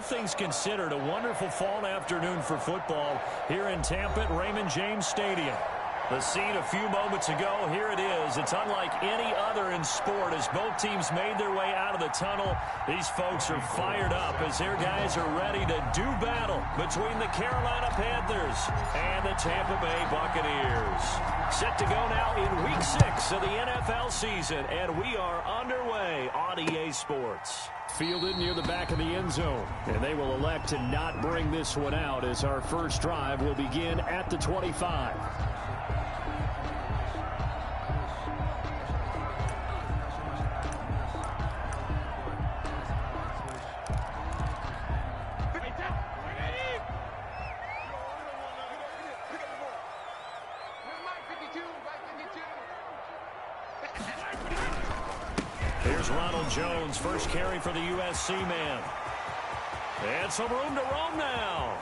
things considered, a wonderful fall afternoon for football here in Tampa at Raymond James Stadium. The scene a few moments ago, here it is. It's unlike any other in sport as both teams made their way out of the tunnel. These folks are fired up as their guys are ready to do battle between the Carolina Panthers and the Tampa Bay Buccaneers. Set to go now in Week 6 of the NFL season, and we are underway on EA Sports. Fielded near the back of the end zone, and they will elect to not bring this one out as our first drive will begin at the 25. Jones, first carry for the USC man. And some room to roam now.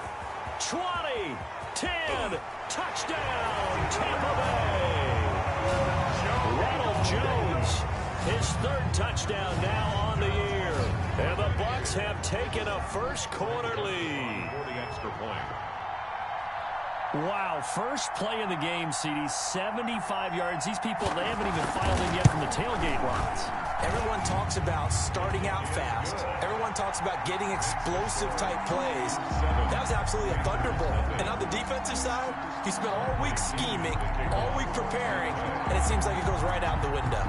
20, 10, touchdown, Tampa Bay. Ronald Jones, his third touchdown now on the year. And the Bucs have taken a first quarter lead. For the extra point. Wow, first play in the game, CD, 75 yards. These people, they haven't even filed in yet from the tailgate lines. Everyone talks about starting out fast. Everyone talks about getting explosive-type plays. That was absolutely a thunderbolt. And on the defensive side, you spent all week scheming, all week preparing, and it seems like it goes right out the window.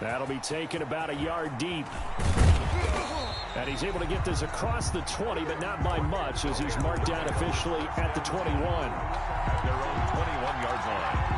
That'll be taken about a yard deep. And he's able to get this across the 20, but not by much as he's marked down officially at the 21. At their own 21-yard line.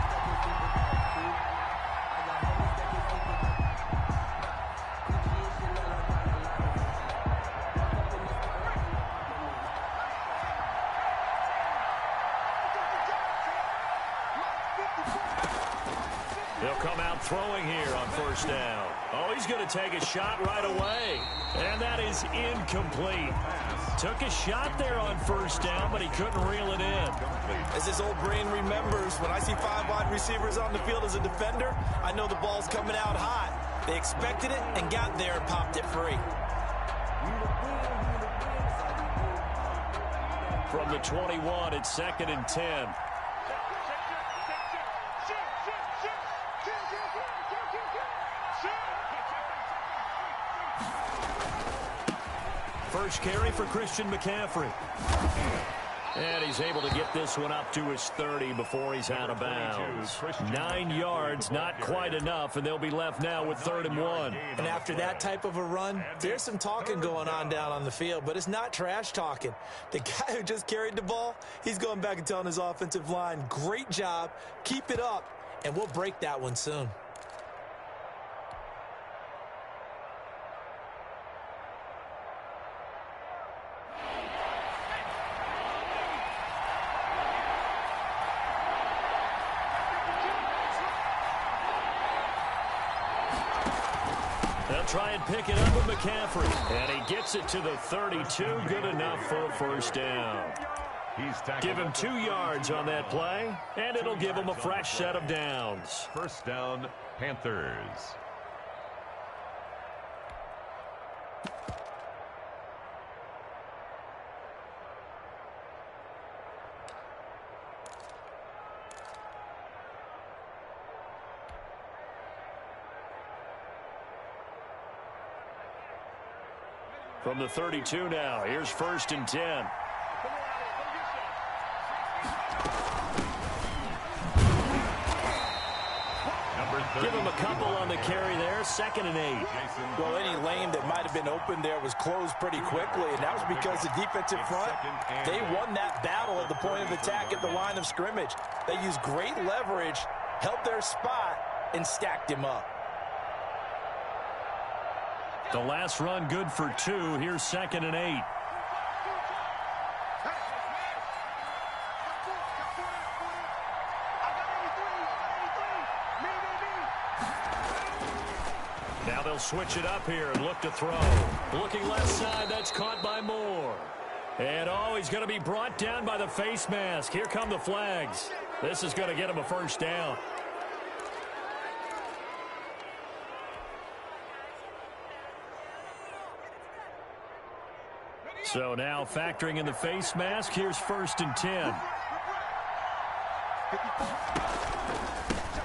They'll come out throwing here on first down. Oh, he's going to take a shot right away. And that is incomplete. Took a shot there on first down, but he couldn't reel it in. As his old brain remembers, when I see 5 wide receivers on the field as a defender, I know the ball's coming out hot. They expected it and got there and popped it free. From the 21, it's 2nd and 10. First carry for Christian McCaffrey. And he's able to get this one up to his 30 before he's out of bounds. 9 yards, not quite enough, and they'll be left now with 3rd and 1. And after that type of a run, there's some talking going on down on the field, but it's not trash talking. The guy who just carried the ball, he's going back and telling his offensive line, great job, keep it up, and we'll break that one soon. They'll try and pick it up with McCaffrey. And he gets it to the 32. Good enough for a first down. Give him 2 yards on that play, and it'll give him a fresh set of downs. First down, Panthers. From the 32 now, here's 1st and 10. Give him a couple on the carry there, 2nd and 8. Well, any lane that might have been open there was closed pretty quickly, and that was because the defensive front, they won that battle at the point of attack at the line of scrimmage. They used great leverage, held their spot, and stacked him up. The last run good for 2. Here's 2nd and 8. Now they'll switch it up here and look to throw. Looking left side, that's caught by Moore. And oh, he's going to be brought down by the face mask. Here come the flags. This is going to get him a first down. So now factoring in the face mask, here's 1st and 10.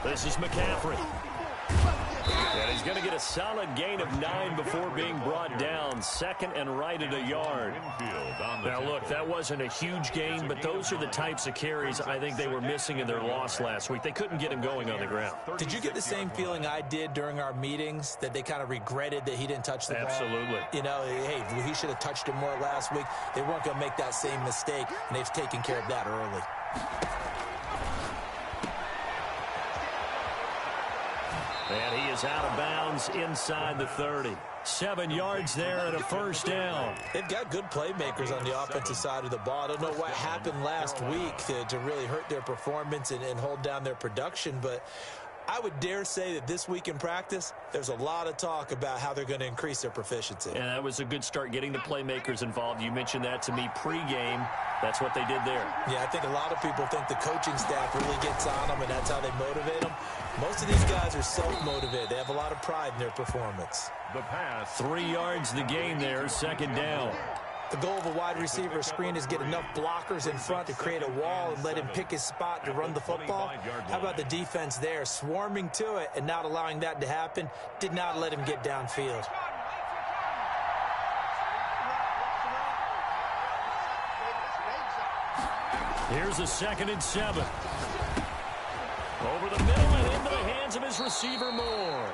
This is McCaffrey. And he's going to get a solid gain of 9 before being brought down. 2nd and right at a yard. Now, look, that wasn't a huge gain, but those are the types of carries I think they were missing in their loss last week. They couldn't get him going on the ground. Did you get the same feeling I did during our meetings, that they kind of regretted that he didn't touch the ball? Absolutely. You know, hey, he should have touched it more last week. They weren't going to make that same mistake, and they've taken care of that early. And he is out of bounds inside the 30. 7 yards there and a 1st down. They've got good playmakers on the offensive side of the ball. I don't know what happened last week to really hurt their performance and hold down their production, but I would dare say that this week in practice, there's a lot of talk about how they're going to increase their proficiency. And that was a good start, getting the playmakers involved. You mentioned that to me pregame. That's what they did there. Yeah, I think a lot of people think the coaching staff really gets on them, and that's how they motivate them. Most of these guys are self-motivated. They have a lot of pride in their performance. The pass. 3 yards the gain there, 2nd down. The goal of a wide receiver screen is get enough blockers in front to create a wall and let him pick his spot to run the football. How about the defense there, swarming to it and not allowing that to happen? Did not let him get downfield. Here's a 2nd and 7. Over the middle and into the hands of his receiver Moore.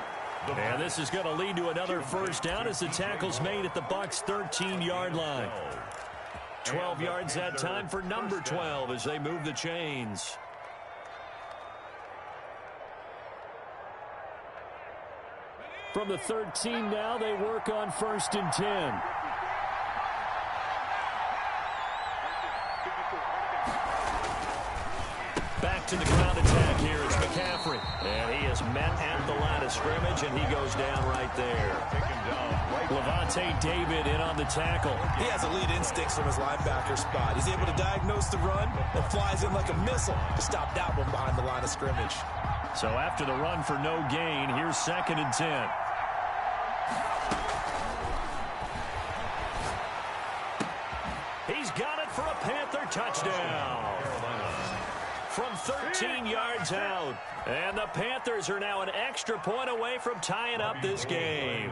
And this is going to lead to another 1st down as the tackle's made at the Bucs' 13-yard line. 12 yards that time for number 12 as they move the chains. From the 13 now, they work on 1st and 10. Back to the ground attack here. It's McCaffrey. And he is met at the line of scrimmage, and he goes down right there. Levante David in on the tackle. He has elite instincts from his linebacker spot. He's able to diagnose the run and flies in like a missile to stop that one behind the line of scrimmage. So after the run for no gain, here's 2nd and 10. He's got it for a Panther touchdown. From 13 yards out. And the Panthers are now an extra point away from tying up this game.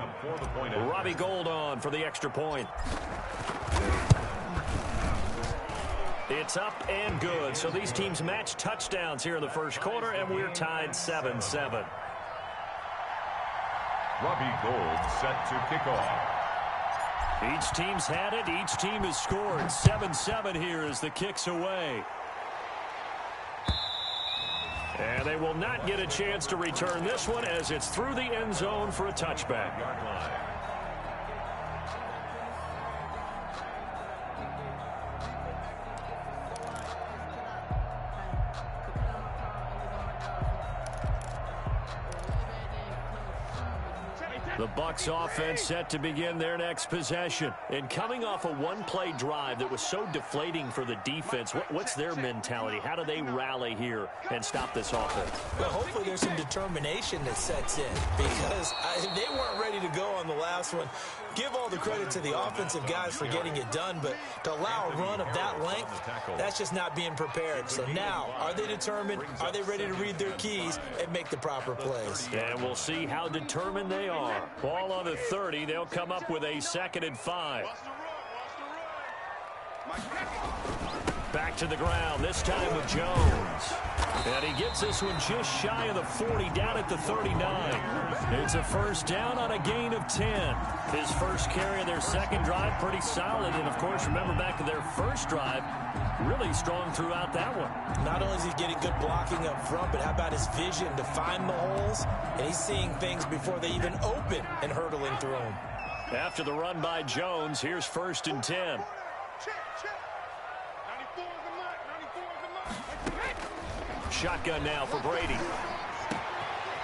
Robbie Gould on for the extra point. It's up and good. So these teams match touchdowns here in the 1st quarter, and we're tied 7-7. Robbie Gould set to kick off. Each team's had it. Each team has scored. 7-7 here as the kick's away. And they will not get a chance to return this one as it's through the end zone for a touchback. The Bucs offense set to begin their next possession. And coming off a one-play drive that was so deflating for the defense, what's their mentality? How do they rally here and stop this offense? Well, hopefully there's some determination that sets in, because they weren't ready to go on the last one. Give all the credit to the offensive guys for getting it done, but to allow a run of that length, that's just not being prepared. So now, are they determined? Are they ready to read their keys and make the proper plays? And we'll see how determined they are. Ball on the 30. They'll come up with a 2nd and 5. Back to the ground, this time with Jones. And he gets this one just shy of the 40, down at the 39. It's a 1st down on a gain of 10. His first carry of their 2nd drive, pretty solid. And, of course, remember back to their 1st drive, really strong throughout that one. Not only is he getting good blocking up front, but how about his vision to find the holes? And he's seeing things before they even open and hurdling through them. After the run by Jones, here's 1st and 10. Shotgun now for Brady.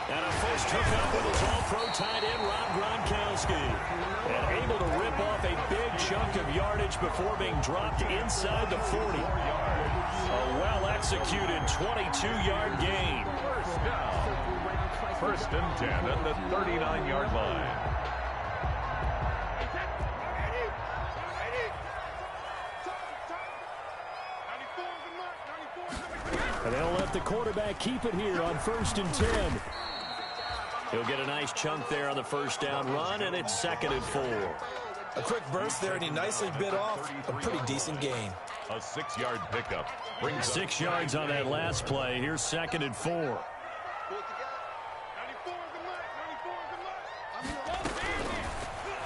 And a first hookup with his all-pro tight end, Rob Gronkowski. And able to rip off a big chunk of yardage before being dropped inside the 40. A well-executed 22-yard gain. 1st and 10 at the 39-yard line. And they'll let the quarterback keep it here on 1st and 10. He'll get a nice chunk there on the first down run, and it's 2nd and 4. A quick burst there, and he nicely bit off a pretty decent gain. A 6-yard pickup. Brings 6 yards on that last play. Here's 2nd and 4.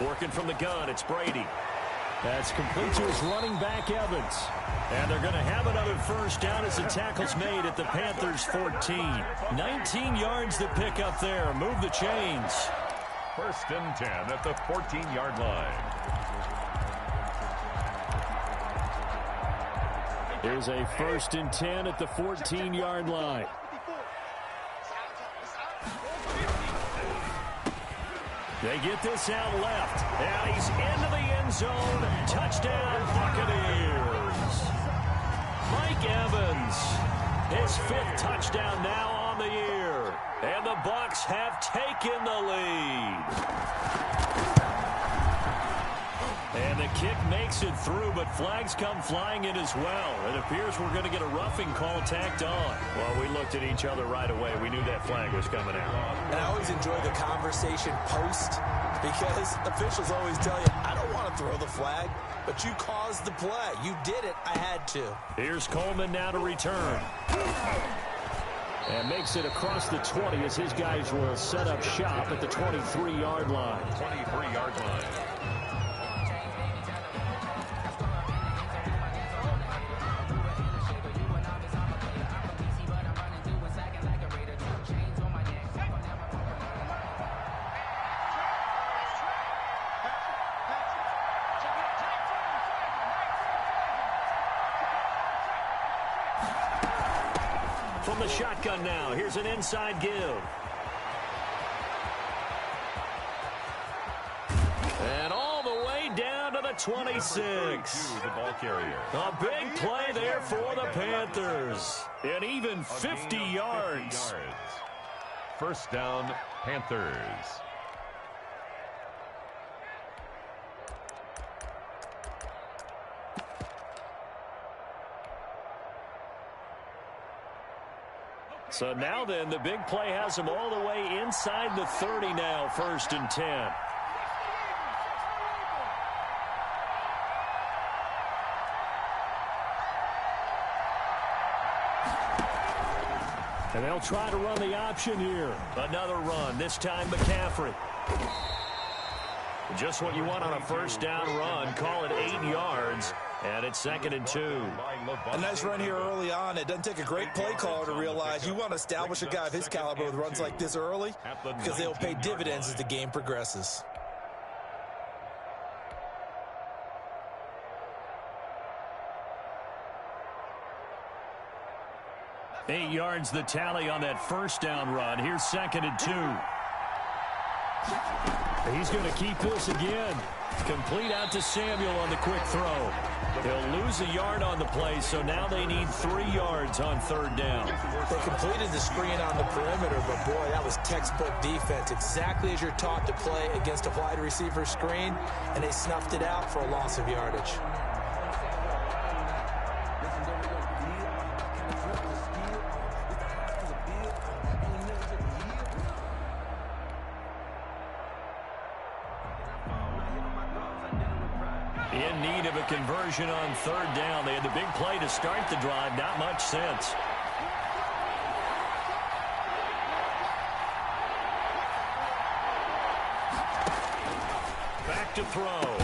Working from the gun, it's Brady. That's complete to his running back, Evans. And they're going to have another first down as the tackle's made at the Panthers' 14. 19 yards to pick up there. Move the chains. 1st and 10 at the 14-yard line. Here's a 1st and 10 at the 14-yard line. They get this out left. And he's into the end zone. Touchdown, Buccaneers. Mike Evans, his 5th touchdown now on the year. And the Bucs have taken the lead. And the kick makes it through, but flags come flying in as well. It appears we're going to get a roughing call tacked on. Well, we looked at each other right away. We knew that flag was coming out. And I always enjoy the conversation post because officials always tell you, I don't want to throw the flag, but you caused the play. You did it. I had to. Here's Coleman now to return. And makes it across the 20 as his guys will set up shop at the 23-yard line. 23-yard line. From the shotgun now, here's an inside give. And all the way down to the 26. The ball carrier. A big play there for the Panthers. And even 50 yards. 1st down, Panthers. So now then, the big play has them all the way inside the 30 now, 1st and 10. And they'll try to run the option here. Another run, this time McCaffrey. Just what you want on a first down run. Call it 8 yards. And it's 2nd and 2. A nice run here early on. It doesn't take a great play caller to realize you want to establish a guy of his caliber with runs like this early because they'll pay dividends as the game progresses. Eight yards the tally on that first down run. Here's 2nd and 2. He's going to keep this again. Complete out to Samuel on the quick throw. They'll lose a yard on the play, so now they need 3 yards on 3rd down. They completed the screen on the perimeter, but boy, that was textbook defense. Exactly as you're taught to play against a wide receiver screen, and they snuffed it out for a loss of yardage. In need of a conversion on 3rd down. They had the big play to start the drive. Not much sense. Back to throw.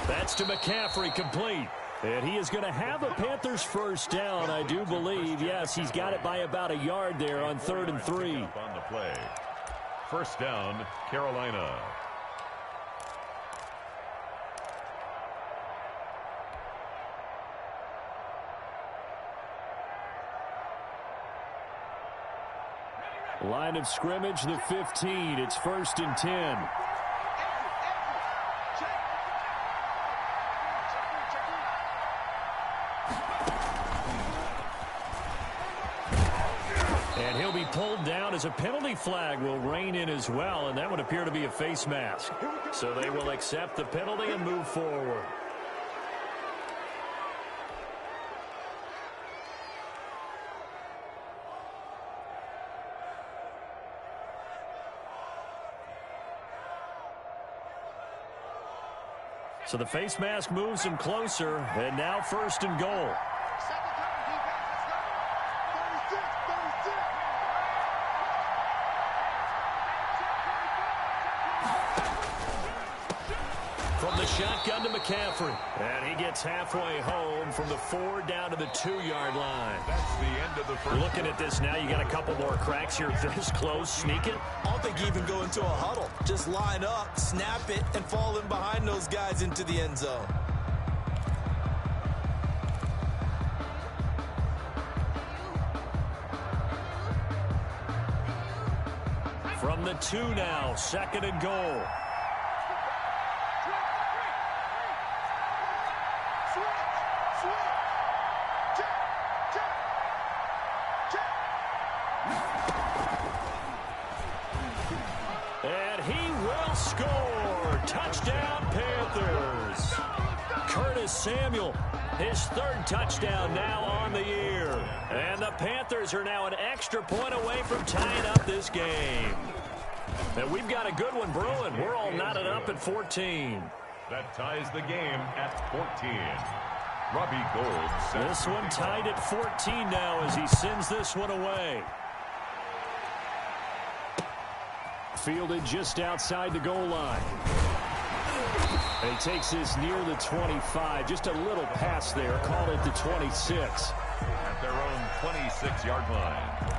That's to McCaffrey, complete. And he is going to have a Panthers first down, I do believe. Yes, he's got it by about a yard there on 3rd and 3. On the play. 1st down, Carolina. Line of scrimmage, the 15. It's 1st and 10. And he'll be pulled down as a penalty flag will rein in as well, and that would appear to be a face mask. So they will accept the penalty and move forward. So the face mask moves him closer, and now 1st and goal. From the shotgun to McCaffrey. And he gets halfway home from the 4 down to the 2-yard line. That's the end of the first. Looking at this now, you got a couple more cracks here. This close, sneak it. I don't think you even go into a huddle. Just line up, snap it, and fall in behind those guys into the end zone. From the 2 now, 2nd and goal. And he will score. Touchdown, Panthers. Curtis Samuel, his 3rd touchdown now on the year. And the Panthers are now an extra point away from tying up this game. And we've got a good one brewing. We're all knotted up at 14. That ties the game at 14. Robbie Gould. This one tied at 14 now as he sends this one away. Fielded just outside the goal line. And he takes this near the 25. Just a little pass there. Called it the 26. At their own 26-yard line.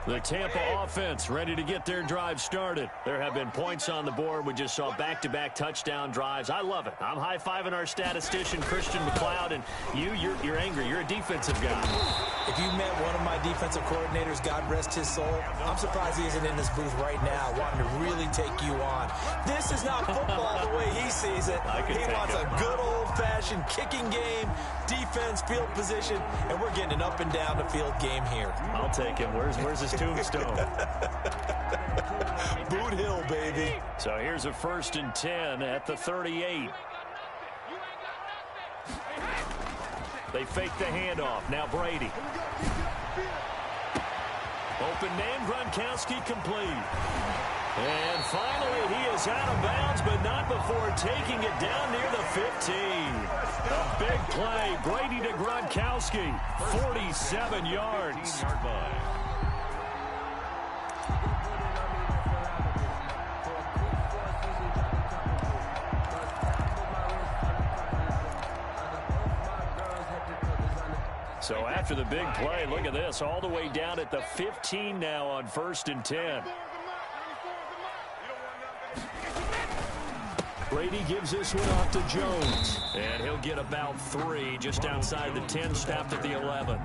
The Tampa offense ready to get their drive started. There have been points on the board. We just saw back-to-back touchdown drives. I love it. I'm high-fiving our statistician, Christian McLeod, and you're angry. You're a defensive guy. If you met one of my defensive coordinators, God rest his soul, I'm surprised he isn't in this booth right now wanting to really take you on. This is not football the way he sees it. He wants a good old-fashioned kicking game, defense, field position, and we're getting an up-and-down-the-field game here. I'll take him. Where's his tombstone? Boot Hill, baby. So here's a 1st and 10 at the 38. They fake the handoff. Now Brady. Open name, Gronkowski complete. And finally, he is out of bounds, but not before taking it down near the 15. A big play. Brady to Gronkowski. 47 yards. So after the big play, look at this, all the way down at the 15 now on 1st and 10. Brady gives this one off to Jones. And he'll get about 3 just outside the 10, stopped at the 11.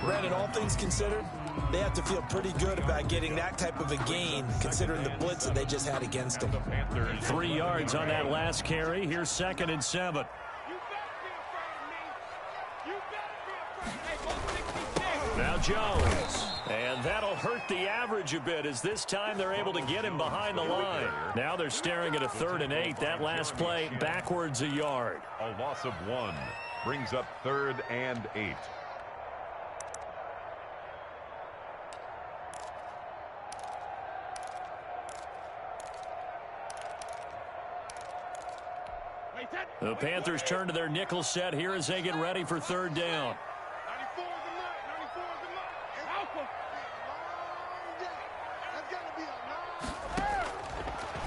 Brandon, all things considered, they have to feel pretty good about getting that type of a gain, considering the blitz that they just had against them. 3 yards on that last carry. Here's 2nd and 7. Now Jones. And that'll hurt the average a bit as this time they're able to get him behind the line. Now they're staring at a 3rd and 8. That last play backwards a yard. A loss of 1 brings up 3rd and 8. The Panthers turn to their nickel set here as they get ready for 3rd down.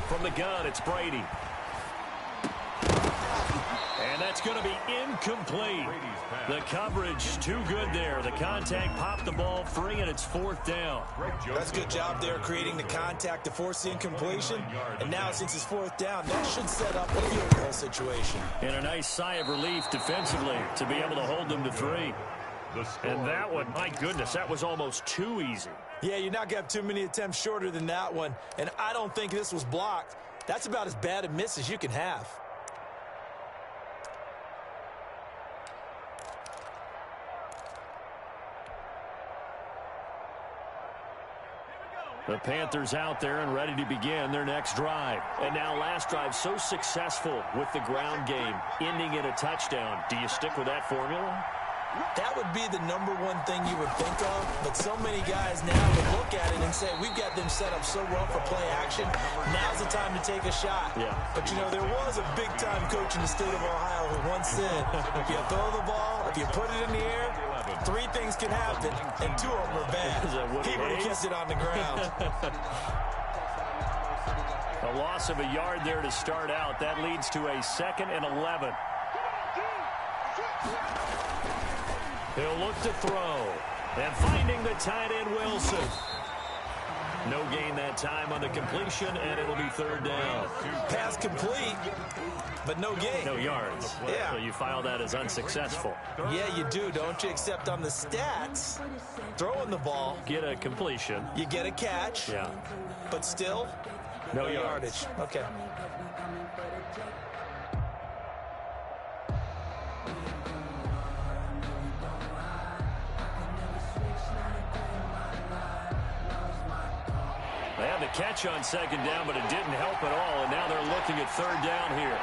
From the gun, it's Brady. And that's going to be incomplete. The coverage too good there. The contact popped the ball free, and it's 4th down. That's a good job there creating the contact to force the incompletion. And now since it's 4th down, that should set up a field goal situation. And a nice sigh of relief defensively to be able to hold them to 3. And that one, my goodness, that was almost too easy. Yeah, you're not going to have too many attempts shorter than that one. And I don't think this was blocked. That's about as bad a miss as you can have. The Panthers out there and ready to begin their next drive. And now last drive so successful with the ground game, ending in a touchdown. Do you stick with that formula? That would be the #1 thing you would think of, but so many guys now would look at it and say, we've got them set up so well for play action. Now's the time to take a shot. Yeah. But, you know, there was a big-time coach in the state of Ohio who once said, if you throw the ball, if you put it in the air, 3 things can happen, and 2 of them are bad. He would have kept it on the ground. A loss of a yard there to start out. That leads to a 2nd and 11. He'll look to throw. And finding the tight end, Wilson. No gain that time on the completion, and it'll be 3rd down. Pass complete, but no gain. No yards. Yeah. So you file that as unsuccessful. Yeah, you do, don't you? Except on the stats, throwing the ball, Get a completion. you get a catch, Yeah. but still, No yardage. Okay. They had the catch on 2nd down, but it didn't help at all, and now they're looking at 3rd down here.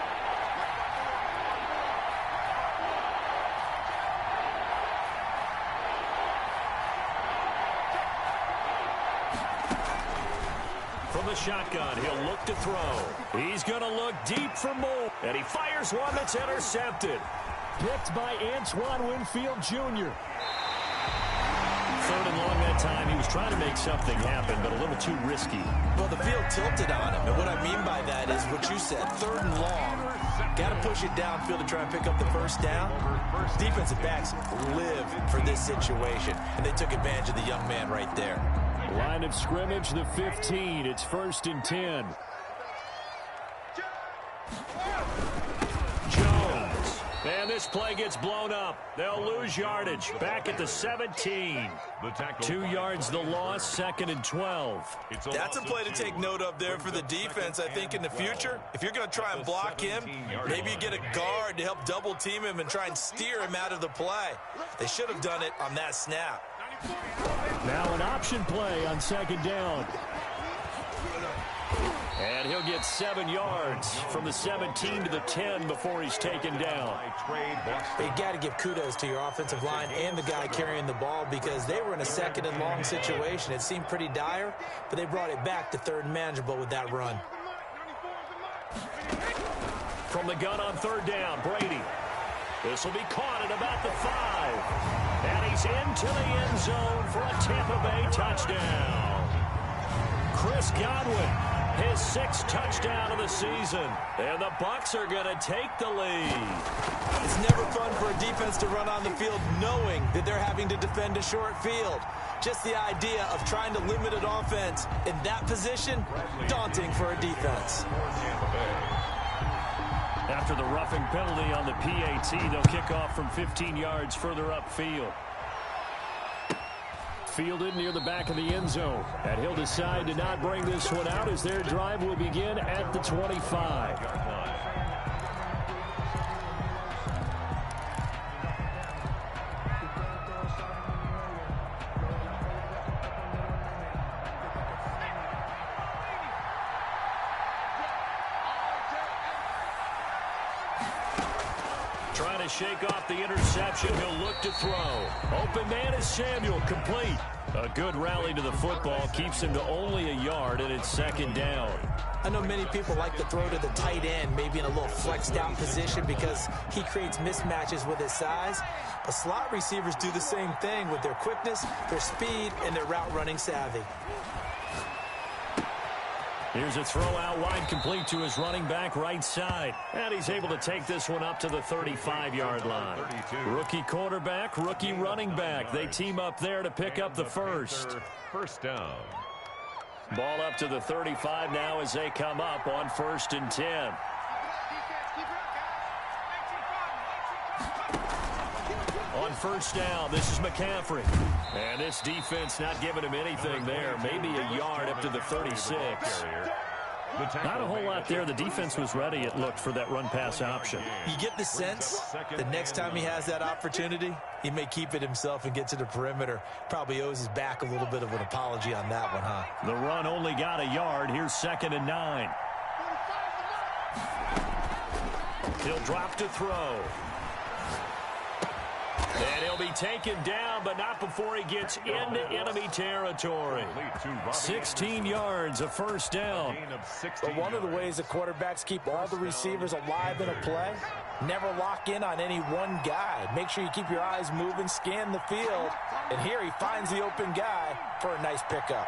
From the shotgun, he'll look to throw. He's going to look deep for more, and he fires one that's intercepted. Picked by Antoine Winfield Jr. 3rd and long that time. He was trying to make something happen, but a little too risky. Well, the field tilted on him, and what I mean by that is what you said, 3rd and long. Got to push it downfield to try and pick up the 1st down. Defensive backs live for this situation, and they took advantage of the young man right there. Line of scrimmage, the 15. It's 1st and 10. Jones. And this play gets blown up. They'll lose yardage. Back at the 17. 2 yards the loss, 2nd and 12. That's a play to take note of there for the defense. I think in the future, if you're going to try and block him, maybe you get a guard to help double team him and try and steer him out of the play. They should have done it on that snap. Now an option play on 2nd down. And he'll get 7 yards from the 17 to the 10 before he's taken down. You got to give kudos to your offensive line and the guy carrying the ball because they were in a 2nd and long situation. It seemed pretty dire, but they brought it back to 3rd and manageable with that run. From the gun on 3rd down, Brady. This will be caught at about the 5. And he's into the end zone for a Tampa Bay touchdown. Chris Godwin, his 6th touchdown of the season. And the Bucs are going to take the lead. It's never fun for a defense to run on the field knowing that they're having to defend a short field. Just the idea of trying to limit an offense in that position, daunting for a defense. After the roughing penalty on the PAT, they'll kick off from 15 yards further upfield. Fielded near the back of the end zone. And he'll decide to not bring this one out as their drive will begin at the 25. Trying to shake off the interception. He'll look to throw. Open man is Samuel, complete. A good rally to the football keeps him to only a yard, and it's 2nd down. I know many people like to throw to the tight end, maybe in a little flexed out position because he creates mismatches with his size. But slot receivers do the same thing with their quickness, their speed, and their route running savvy. Here's a throw out wide, complete to his running back right side. And he's able to take this one up to the 35-yard line. Rookie quarterback, rookie running back. They team up there to pick up the 1st. 1st down. Ball up to the 35 now as they come up on 1st and 10. On 1st down, this is McCaffrey. And this defense not giving him anything there. Maybe a yard up to the 36. Not a whole lot there. The defense was ready, it looked, for that run-pass option. You get the sense that next time he has that opportunity, he may keep it himself and get to the perimeter. Probably owes his back a little bit of an apology on that one, huh? The run only got a yard. Here's 2nd and 9. He'll drop to throw. And he'll He'll be taken down, but not before he gets into enemy territory. 16 yards, a first down. But one of the ways the quarterbacks keep all the receivers alive in a play, never lock in on any one guy. Make sure you keep your eyes moving, scan the field, and here he finds the open guy for a nice pickup.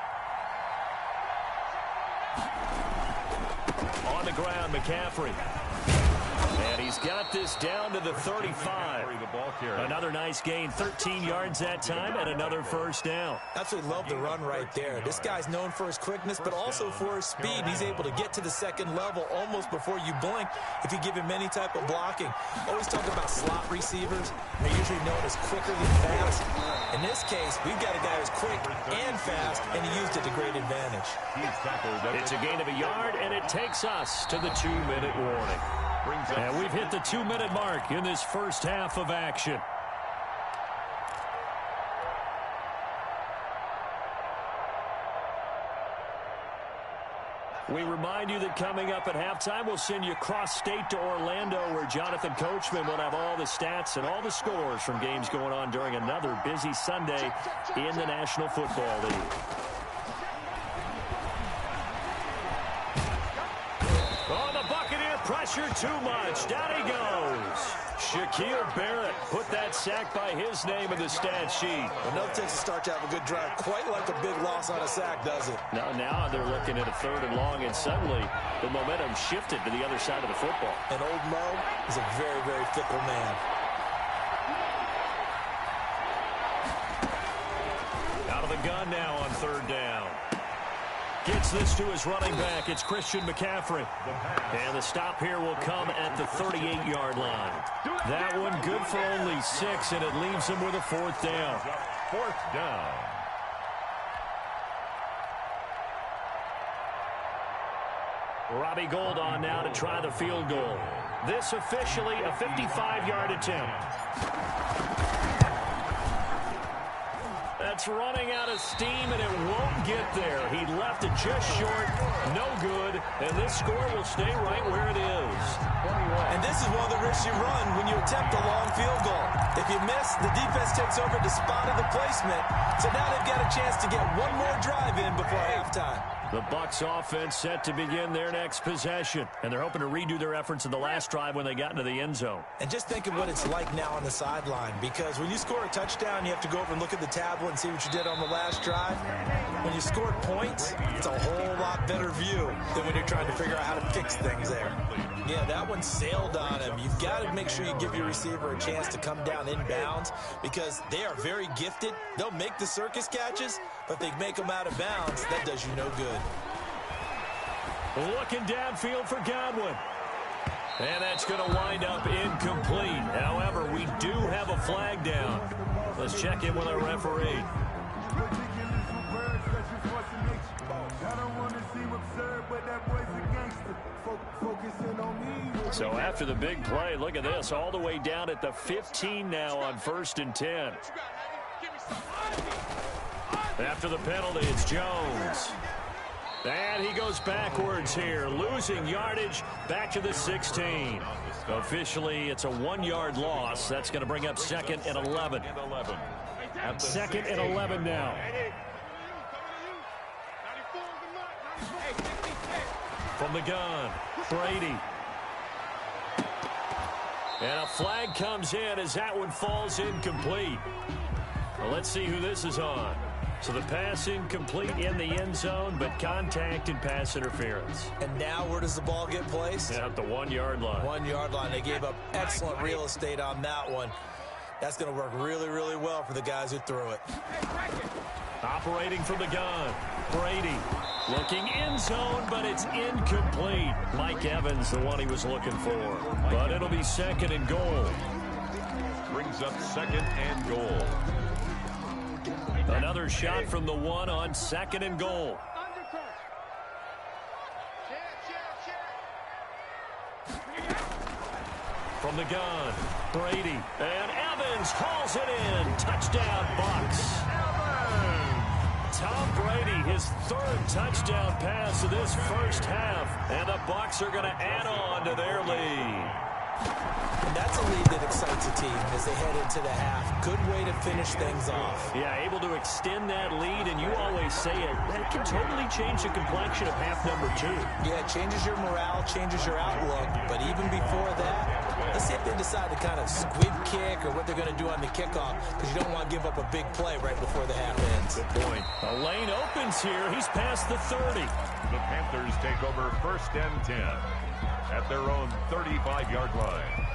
On the ground, McCaffrey. And he's got this down to the 35. Another nice gain, 13 yards that time, and another first down. Absolutely love the run right there. This guy's known for his quickness, but also for his speed. He's able to get to the second level almost before you blink if you give him any type of blocking. Always talk about slot receivers. They're usually known as quicker than fast. In this case, we've got a guy who's quick and fast, and he used it to great advantage. It's a gain of a yard, and it takes us to the 2-minute warning. And we've hit the 2-minute mark in this first half of action. We remind you that coming up at halftime, we'll send you cross-state to Orlando, where Jonathan Coachman will have all the stats and all the scores from games going on during another busy Sunday in the National Football League. Oh, the Buccaneer pressure too much. Down he goes. Shaquille Barrett put that sack by his name in the stat sheet. Well, no takes a start to have a good drive. Quite like a big loss on a sack, does it? Now they're looking at a 3rd and long, and suddenly the momentum shifted to the other side of the football. And old Mo is a very, very fickle man. Out of the gun now on 3rd down. Gets this to his running back. It's Christian McCaffrey. And the stop here will come at the 38-yard line. That one good for only 6, and it leaves him with a 4th down. 4th down. Robbie Gould on now to try the field goal. This officially a 55-yard attempt. That's running out of steam, and it won't get there. He left it just short, no good, and this score will stay right where it is. And this is one of the risks you run when you attempt a long field goal. If you miss, the defense takes over the spot of the placement, so now they've got a chance to get one more drive in before halftime. The Bucs offense set to begin their next possession, and they're hoping to redo their efforts in the last drive when they got into the end zone. And just think of what it's like now on the sideline, because when you score a touchdown, you have to go over and look at the tablet and see what you did on the last drive. When you scored points, it's a whole lot better view than when you're trying to figure out how to fix things there. Yeah, that one sailed on him. You've got to make sure you give your receiver a chance to come down inbounds, because they are very gifted. They'll make the circus catches, but if they make them out of bounds, that does you no good. Looking downfield for Godwin. And that's going to wind up incomplete. However, we do have a flag down. Let's check in with our referee. So after the big play, look at this, all the way down at the 15 now on 1st and 10. After the penalty, it's Jones. And he goes backwards here, losing yardage back to the 16. Officially, it's a 1-yard loss. That's going to bring up 2nd and 11. 2nd and 11 now. From the gun, Brady. And a flag comes in as that one falls incomplete. Well, let's see who this is on. So the pass incomplete in the end zone, but contact and pass interference. And now where does the ball get placed? At the 1-yard line. 1-yard line. They gave up excellent real estate on that one. That's going to work really, really well for the guys who threw it. Operating from the gun, Brady. Looking end zone, but it's incomplete. Mike Evans, the one he was looking for. But it'll be 2nd and goal. Brings up 2nd and goal. Another shot from the 1 on 2nd and goal. From the gun, Brady. And Evans hauls it in. Touchdown, Bucs. Tom Brady, his 3rd touchdown pass of this first half. And the Bucs are going to add on to their lead. And that's a lead that excites a team as they head into the half. Good way to finish things off. Yeah, able to extend that lead, and you always say it, that can totally change the complexion of half number 2. Yeah, it changes your morale, changes your outlook. But even before that, let's see if they decide to kind of squib kick or what they're going to do on the kickoff, because you don't want to give up a big play right before the half ends. Good point. A lane opens here. He's past the 30. The Panthers take over 1st and 10 at their own 35-yard line.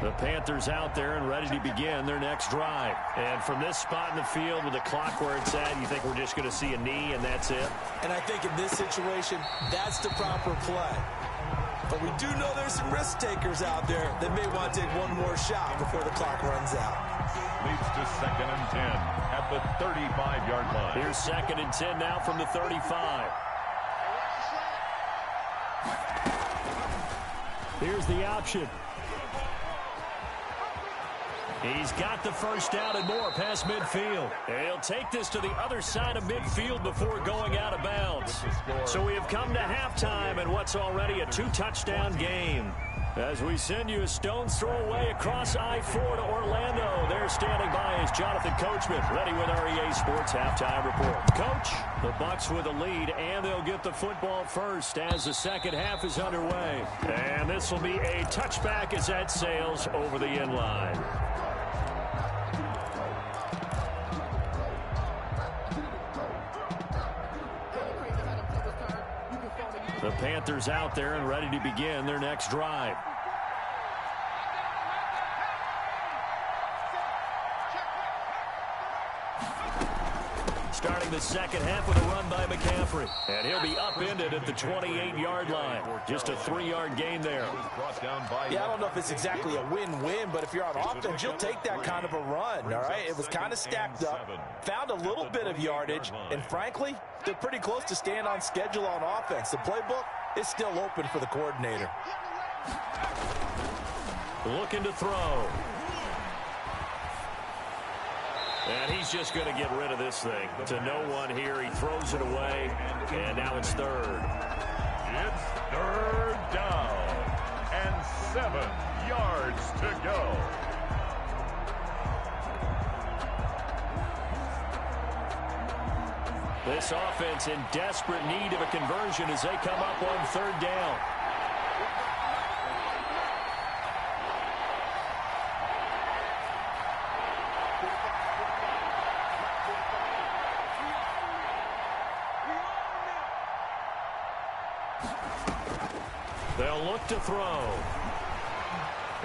The Panthers out there and ready to begin their next drive. And from this spot in the field with the clock where it's at, you think we're just going to see a knee and that's it? And I think in this situation, that's the proper play. But we do know there's some risk takers out there that may want to take one more shot before the clock runs out. Leads to 2nd and 10 at the 35-yard line. Here's 2nd and 10 now from the 35. Here's the option. He's got the first down and more past midfield. And he'll take this to the other side of midfield before going out of bounds. So we have come to halftime in what's already a 2-touchdown game. As we send you a stone's throw away across I-4 to Orlando. There standing by is Jonathan Coachman, ready with our EA Sports Halftime Report. Coach, the Bucs with a lead, and they'll get the football first as the second half is underway. And this will be a touchback as that sails over the end line. The Panthers out there and ready to begin their next drive. Starting the second half with a run by McCaffrey. And he'll be upended at the 28-yard line. Just a 3-yard gain there. Yeah, I don't know if it's exactly a win-win, but if you're on offense, you'll take that kind of a run, all right? It was kind of stacked up, found a little bit of yardage, and frankly, they're pretty close to staying on schedule on offense. The playbook is still open for the coordinator. Looking to throw. And he's just going to get rid of this thing. To no one here. He throws it away. And now it's 3rd. It's 3rd down. And 7 yards to go. This offense in desperate need of a conversion as they come up on 3rd down. They'll look to throw.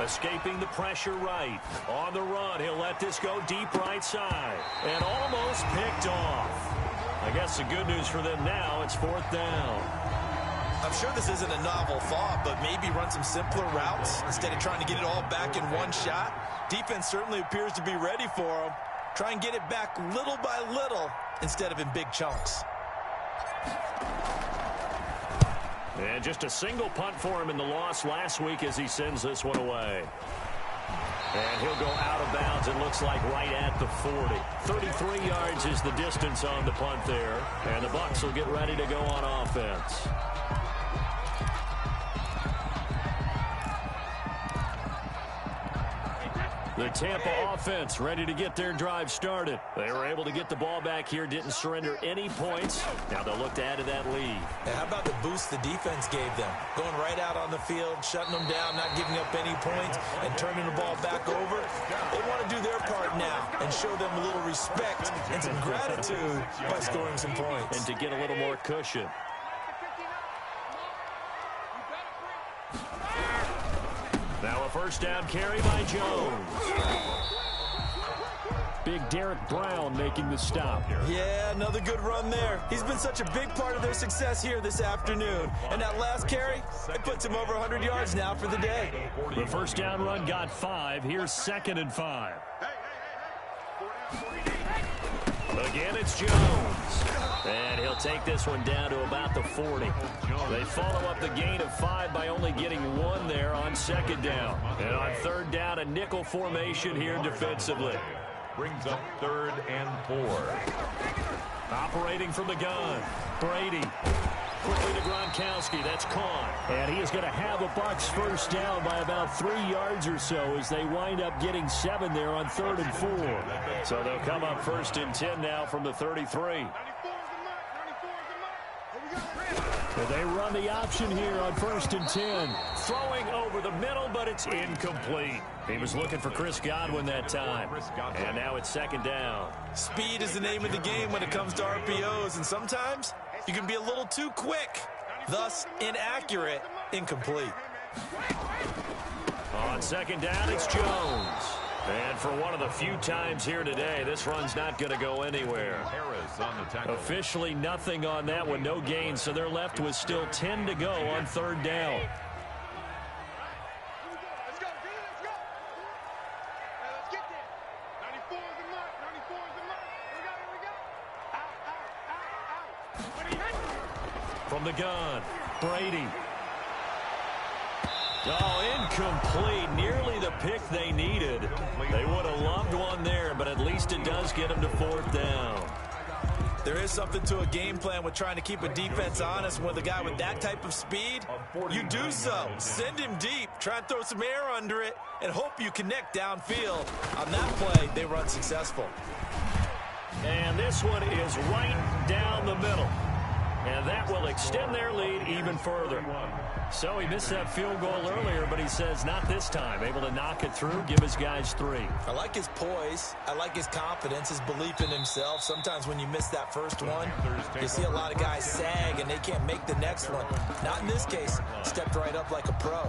Escaping the pressure right. On the run, he'll let this go deep right side. And almost picked off. I guess the good news for them now, it's 4th down. I'm sure this isn't a novel thought, but maybe run some simpler routes instead of trying to get it all back in one shot. Defense certainly appears to be ready for them. Try and get it back little by little instead of in big chunks. And just a single punt for him in the loss last week as he sends this one away. And he'll go out of bounds, it looks like right at the 40. 33 yards is the distance on the punt there. And the Bucs will get ready to go on offense. The Tampa offense ready to get their drive started. They were able to get the ball back here, didn't surrender any points. Now they'll look to add to that lead. And how about the boost the defense gave them? Going right out on the field, shutting them down, not giving up any points, and turning the ball back over. They want to do their part now and show them a little respect and some gratitude by scoring some points. And to get a little more cushion. Now a first down carry by Jones. Big Derek Brown making the stop. Yeah, another good run there. He's been such a big part of their success here this afternoon. And that last carry, it puts him over 100 yards now for the day. The first down run got 5. Here's 2nd and 5. Again, it's Jones. And he'll take this one down to about the 40. They follow up the gain of 5 by only getting 1 there on 2nd down. And on 3rd down, a nickel formation here defensively. Brings up 3rd and 4. Operating from the gun, Brady. quickly to Gronkowski. That's caught. And he is going to have the Bucs first down by about 3 yards or so as they wind up getting 7 there on 3rd and 4. So they'll come up 1st and 10 now from the 33. Well, they run the option here on 1st and 10. Throwing over the middle, but it's incomplete. He was looking for Chris Godwin that time. And now it's 2nd down. Speed is the name of the game when it comes to RPOs, and sometimes you can be a little too quick, thus inaccurate, incomplete. On 2nd down, it's Jones. And for one of the few times here today, this run's not going to go anywhere. Officially nothing on that one, no gain, so they're left with still 10 to go on 3rd down. From the gun, Brady. Oh, incomplete. Nearly the pick they needed. They would have loved one there, but at least it does get them to 4th down. There is something to a game plan with trying to keep a defense honest. With a guy with that type of speed, you do so. Send him deep, try and throw some air under it, and hope you connect downfield. On that play, they run successful. And this one is right down the middle. And that will extend their lead even further. So he missed that field goal earlier, but he says not this time. Able to knock it through, give his guys 3. I like his poise. I like his confidence, his belief in himself. Sometimes when you miss that first one, you see a lot of guys sag and they can't make the next one. Not in this case. Stepped right up like a pro.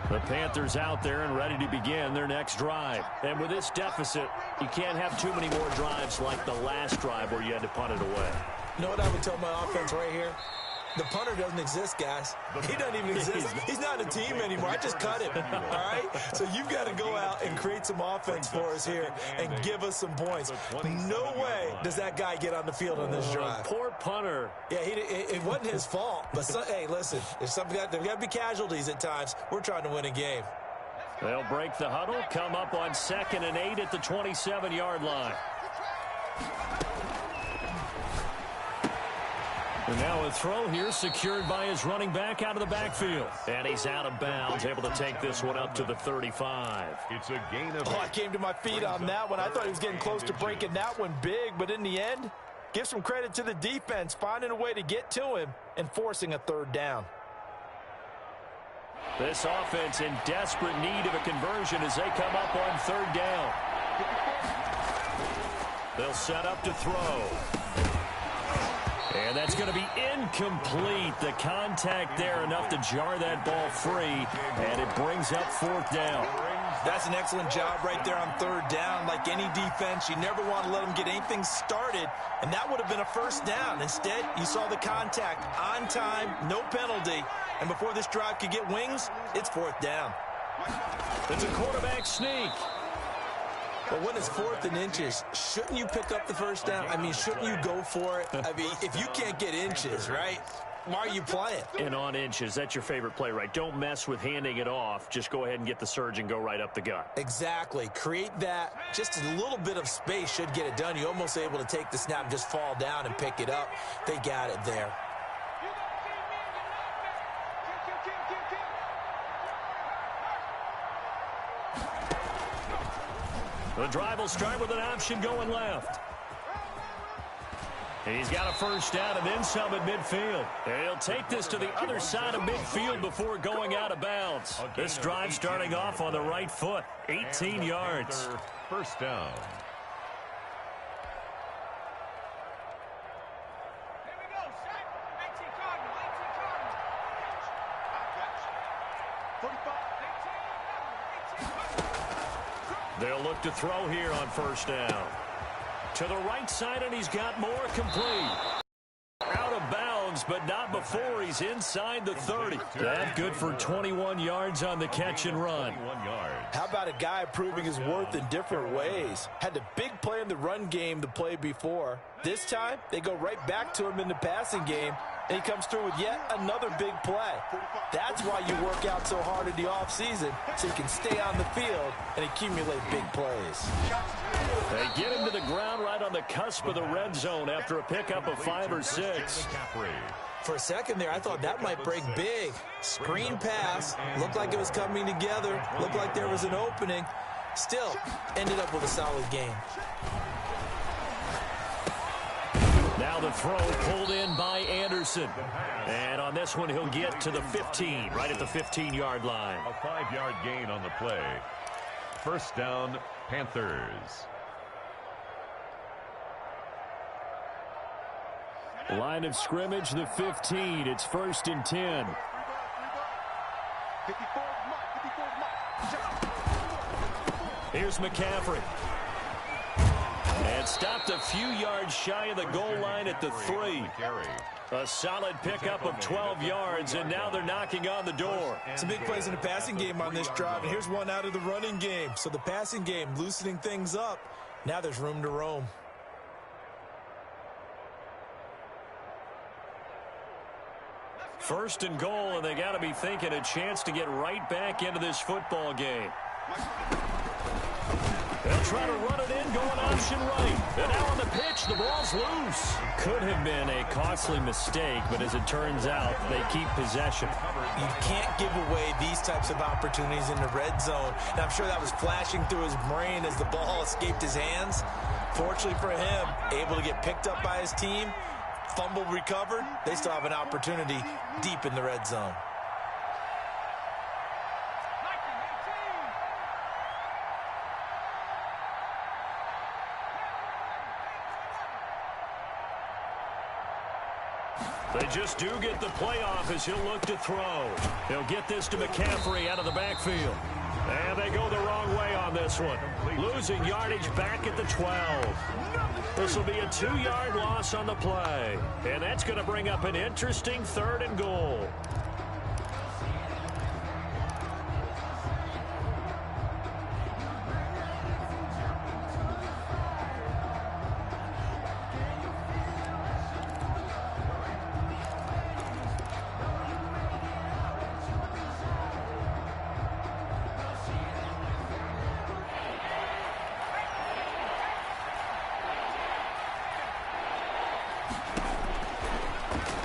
The Panthers out there and ready to begin their next drive. And with this deficit, you can't have too many more drives like the last drive where you had to punt it away. You know what I would tell my offense right here? The punter doesn't exist, guys. He doesn't even exist. He's not a team anymore. I just cut him, all right? So you've got to go out and create some offense for us here and give us some points. No way does that guy get on the field on this drive. Poor punter. Yeah, it wasn't his fault. But, hey, listen, there's got to be casualties at times. We're trying to win a game. They'll break the huddle, come up on 2nd and 8 at the 27-yard line. And now a throw here secured by his running back out of the backfield. And he's out of bounds, able to take this one up to the 35. It's a gain of I came to my feet on that one. I thought he was getting close to breaking that one big, but in the end, give some credit to the defense, finding a way to get to him and forcing a 3rd down. This offense in desperate need of a conversion as they come up on 3rd down. They'll set up to throw. And that's going to be incomplete. The contact there enough to jar that ball free, and it brings up 4th down. That's an excellent job right there on 3rd down. Like any defense, you never want to let them get anything started, and that would have been a 1st down. Instead, you saw the contact on time, no penalty, and before this drive could get wings, it's 4th down. It's a quarterback sneak. But when it's 4th and inches, shouldn't you pick up the 1st down? I mean, shouldn't you go for it? I mean, if you can't get inches, right, why are you playing? And on inches, that's your favorite play, right? Don't mess with handing it off. Just go ahead and get the surge and go right up the gut. Exactly. Create that. Just a little bit of space should get it done. You're almost able to take the snap and just fall down and pick it up. They got it there. The drive will start with an option going left. He's got a 1st down and then some at midfield. He'll take this to the other side of midfield before going out of bounds. This drive starting off on the right foot, 18 yards. 1st down. They'll look to throw here on 1st down. To the right side, and he's got more complete. Out of bounds, but not before he's inside the 30. That's good for 21 yards on the catch and run. How about a guy proving his worth in different ways? Had the big play in the run game the play before. This time, they go right back to him in the passing game, and he comes through with yet another big play. That's why you work out so hard in the offseason, so you can stay on the field and accumulate big plays. They get him to the ground right on the cusp of the red zone after a pickup of 5 or 6. For a second there, I thought that might break big. Screen pass, looked like it was coming together, looked like there was an opening. Still, ended up with a solid game. Now the throw pulled in by Anderson. And on this one, he'll get to the 15, right at the 15-yard line. A 5-yard gain on the play. First down, Panthers. Line of scrimmage, the 15. It's 1st and 10. Here's McCaffrey. And stopped a few yards shy of the goal line at the 3. A solid pickup of 12 yards, and now they're knocking on the door. Some big plays in the passing game on this drive, and here's one out of the running game. So the passing game loosening things up. Now there's room to roam. First and goal, and they got to be thinking a chance to get right back into this football game. They'll try to run it in, going option right. And now on the pitch, the ball's loose. Could have been a costly mistake, but as it turns out, they keep possession. You can't give away these types of opportunities in the red zone. And I'm sure that was flashing through his brain as the ball escaped his hands. Fortunately for him, able to get picked up by his team. Fumble recovered. They still have an opportunity deep in the red zone. They just do get the playoff as he'll look to throw. He'll get this to McCaffrey out of the backfield. And they go the wrong way on this one. Losing yardage back at the 12. This will be a 2-yard loss on the play. And that's going to bring up an interesting 3rd and goal.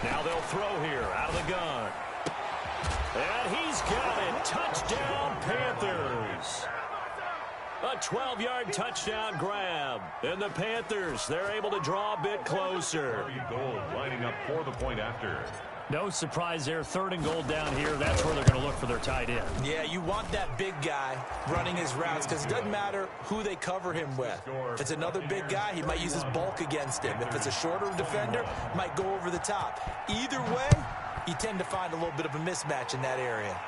Now they'll throw here out of the gun. And he's got it. Touchdown, Panthers. A 12-yard touchdown grab. And the Panthers, they're able to draw a bit closer. Goal lining up for the point after. No surprise there. 3rd and goal down here. That's where they're going to look for their tight end. Yeah, you want that big guy running his routes because it doesn't matter who they cover him with. If it's another big guy, he might use his bulk against him. If it's a shorter defender, might go over the top. Either way, you tend to find a little bit of a mismatch in that area.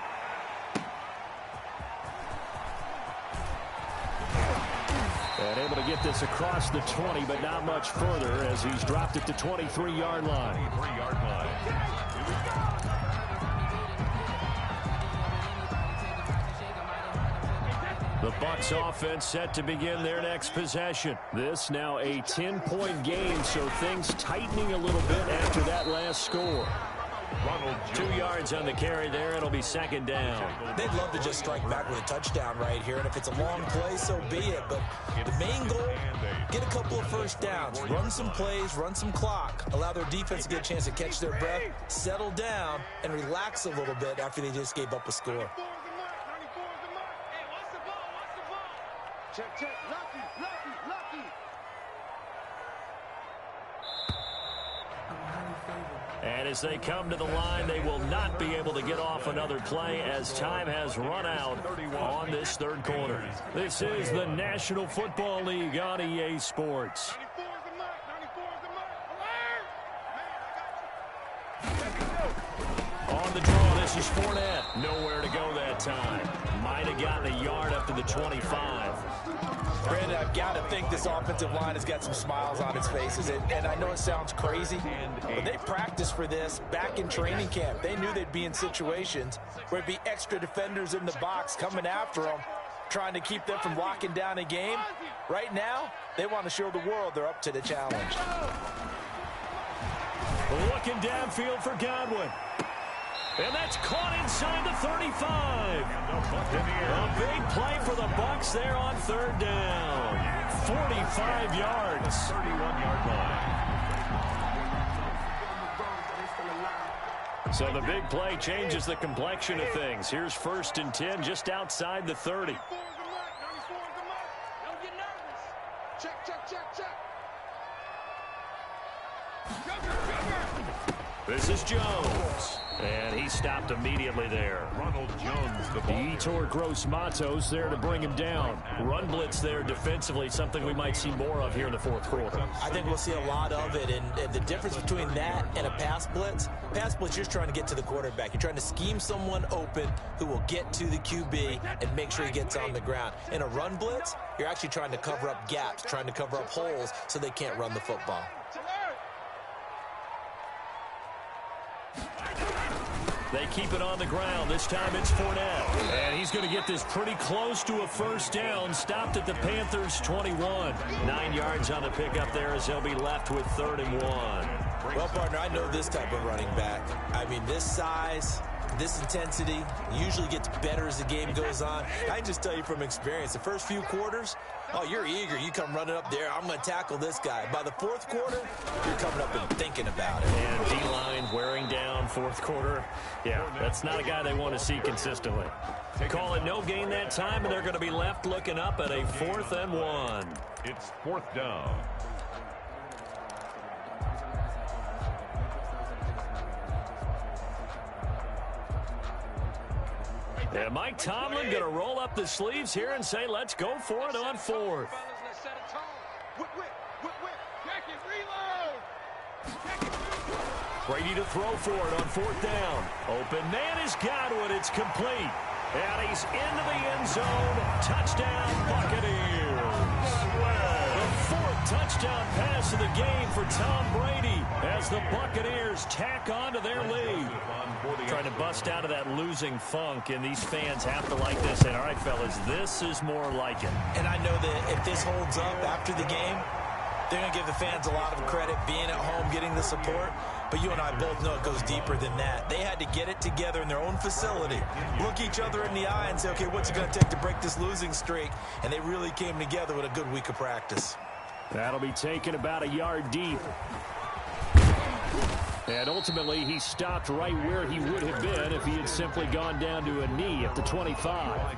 And able to get this across the 20, but not much further as he's dropped it to 23-yard line. 23-yard line. The Bucs offense set to begin their next possession. This now a 10-point game, so things tightening a little bit after that last score. 2 yards on the carry there. It'll be 2nd down. They'd love to just strike back with a touchdown right here, and if it's a long play, so be it. But the main goal, get a couple of first downs, run some plays, run some clock, allow their defense to get a chance to catch their breath, settle down, and relax a little bit after they just gave up a score. Check, lucky. And as they come to the line, they will not be able to get off another play as time has run out on this 3rd quarter. This is the National Football League on EA Sports. On the draw, this is Fournette. Nowhere to go that time. Might have gotten a yard up to the 25. Brandon, I've got to think this offensive line has got some smiles on its faces. And I know it sounds crazy, but they practiced for this back in training camp. They knew they'd be in situations where it'd be extra defenders in the box coming after them, trying to keep them from locking down a game. Right now, they want to show the world they're up to the challenge. Looking downfield for Godwin. And that's caught inside the 35. A big play for the Bucs there on third down. 45 yards. 31-yard line. So the big play changes the complexion of things. Here's 1st and 10 just outside the 30. Don't get nervous. Check, check, check, check. This is Jones. And he stopped immediately there. Ronald Jones, the ball. Etor Gross Matos there to bring him down. Run blitz there defensively, something we might see more of here in the fourth quarter. I think we'll see a lot of it, and the difference between that and a pass blitz, you're trying to get to the quarterback. You're trying to scheme someone open who will get to the QB and make sure he gets on the ground. In a run blitz, you're actually trying to cover up gaps, trying to cover up holes so they can't run the football. They keep it on the ground. This time it's Fournette. And he's going to get this pretty close to a first down. Stopped at the Panthers' 21. 9 yards on the pickup there as they'll be left with 3rd and 1. Well, partner, I know this type of running back. I mean, this size, this intensity usually gets better as the game goes on. I can just tell you from experience, the first few quarters, oh, you're eager. You come running up there. I'm going to tackle this guy. By the fourth quarter, you're coming up and thinking about it. And D-line wearing down fourth quarter. Yeah, that's not a guy they want to see consistently. Call it no gain that time, and they're going to be left looking up at a 4th and 1. It's 4th down. And Mike Tomlin going to roll up the sleeves here and say, let's go for it on 4th. Brady to throw for it on 4th down. Open man is Godwin. It's complete. And he's into the end zone. Touchdown, Buccaneers. The 4th touchdown pass of the game for Tom Brady as the Buccaneers tack on to their lead. Trying to bust out of that losing funk, and these fans have to like this. And all right, fellas, this is more like it. And I know that if this holds up after the game, they're going to give the fans a lot of credit being at home, getting the support. But you and I both know it goes deeper than that. They had to get it together in their own facility, look each other in the eye and say, okay, what's it going to take to break this losing streak? And they really came together with a good week of practice. That'll be taken about a yard deep. And ultimately, he stopped right where he would have been if he had simply gone down to a knee at the 25.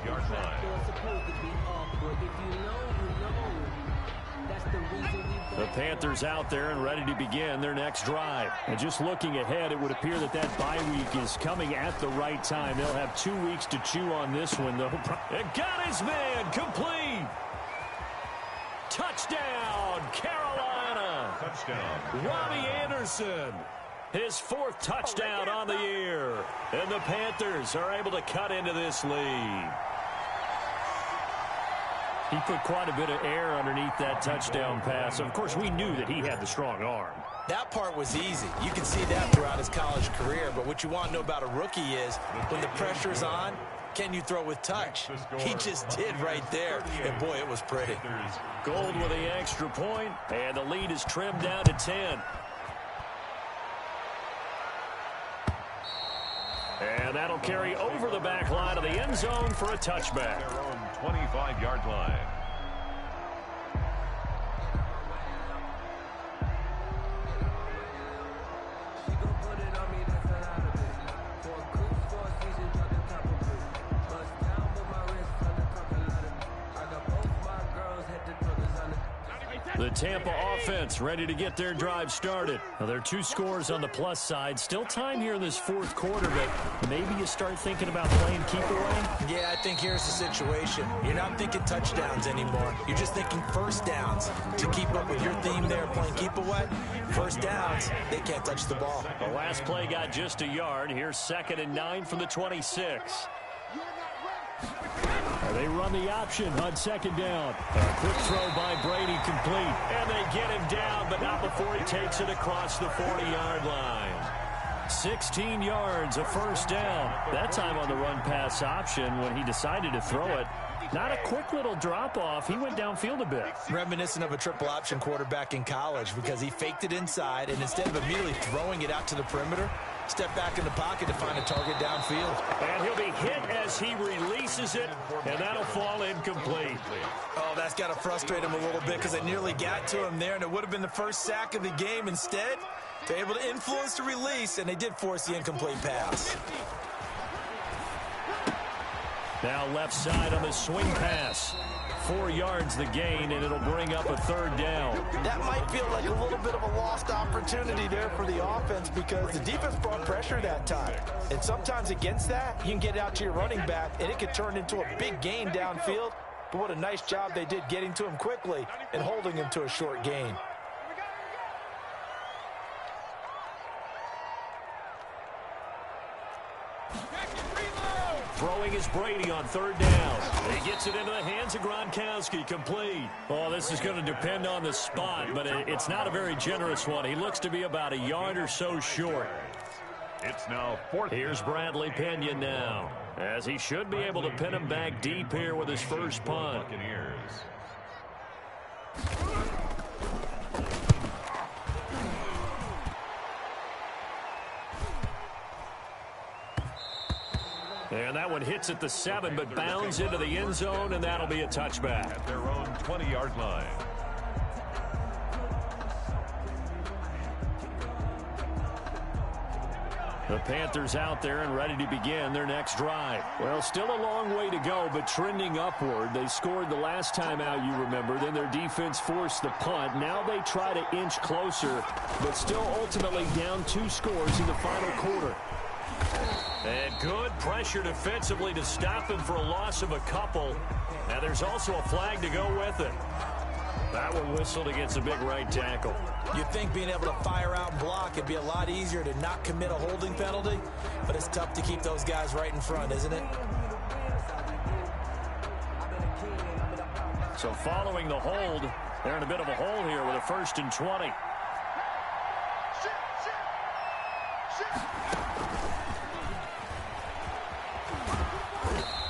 The Panthers out there and ready to begin their next drive. And just looking ahead, it would appear that that bye week is coming at the right time. They'll have 2 weeks to chew on this one, though. It got his man complete. Touchdown, Carolina. Touchdown. Robbie Anderson. His 4th touchdown on the year. And the Panthers are able to cut into this lead. He put quite a bit of air underneath that touchdown pass. Of course, we knew that he had the strong arm. That part was easy. You can see that throughout his college career. But what you want to know about a rookie is when the pressure's on, can you throw with touch? He just did right there. And, boy, it was pretty. Gold with the extra point, and the lead is trimmed down to 10. And that'll carry over the back line of the end zone for a touchback. Their own 25-yard line. The Tampa offense ready to get their drive started. Now, there are 2 scores on the plus side. Still time here in this 4th quarter, but maybe you start thinking about playing keep away? Yeah, I think here's the situation. You're not thinking touchdowns anymore. You're just thinking first downs. To keep up with your theme there, playing keep away, first downs, they can't touch the ball. The last play got just a yard. Here's 2nd and 9 from the 26. They run the option on 2nd down. A quick throw by Brady complete. And they get him down, but not before he takes it across the 40-yard line. 16 yards, a first down. That time on the run-pass option when he decided to throw it. Not a quick little drop-off. He went downfield a bit. Reminiscent of a triple option quarterback in college because he faked it inside, and instead of immediately throwing it out to the perimeter, stepped back in the pocket to find a target downfield. And he'll be hit as he releases it, and that'll fall incomplete. Oh, that's got to frustrate him a little bit because they nearly got to him there, and it would have been the first sack of the game. Instead, they're able to influence the release, and they did force the incomplete pass. Now left side on the swing pass. 4 yards the gain, and it'll bring up a third down. That might feel like a little bit of a lost opportunity there for the offense because the defense brought pressure that time. And sometimes against that, you can get it out to your running back, and it could turn into a big gain downfield. But what a nice job they did getting to him quickly and holding him to a short gain. Throwing is Brady on third down. He gets it into the hands of Gronkowski, complete. Oh, this is going to depend on the spot, but it's not a very generous one. He looks to be about a yard or so short. It's now fourth. Here's Bradley Pinion now, as he should be able to pin him back deep here with his first punt. And that one hits at the 7, but bounds into the end zone, and that'll be a touchback. At their own 20-yard line. The Panthers out there and ready to begin their next drive. Well, still a long way to go, but trending upward. They scored the last time out, you remember. Then their defense forced the punt. Now they try to inch closer, but still ultimately down 2 scores in the final quarter. And good pressure defensively to stop him for a loss of a couple. Now there's also a flag to go with it. That one whistled against a big right tackle. You'd think being able to fire out and block it'd be a lot easier to not commit a holding penalty, but it's tough to keep those guys right in front, isn't it? So following the hold, they're in a bit of a hole here with a 1st and 20.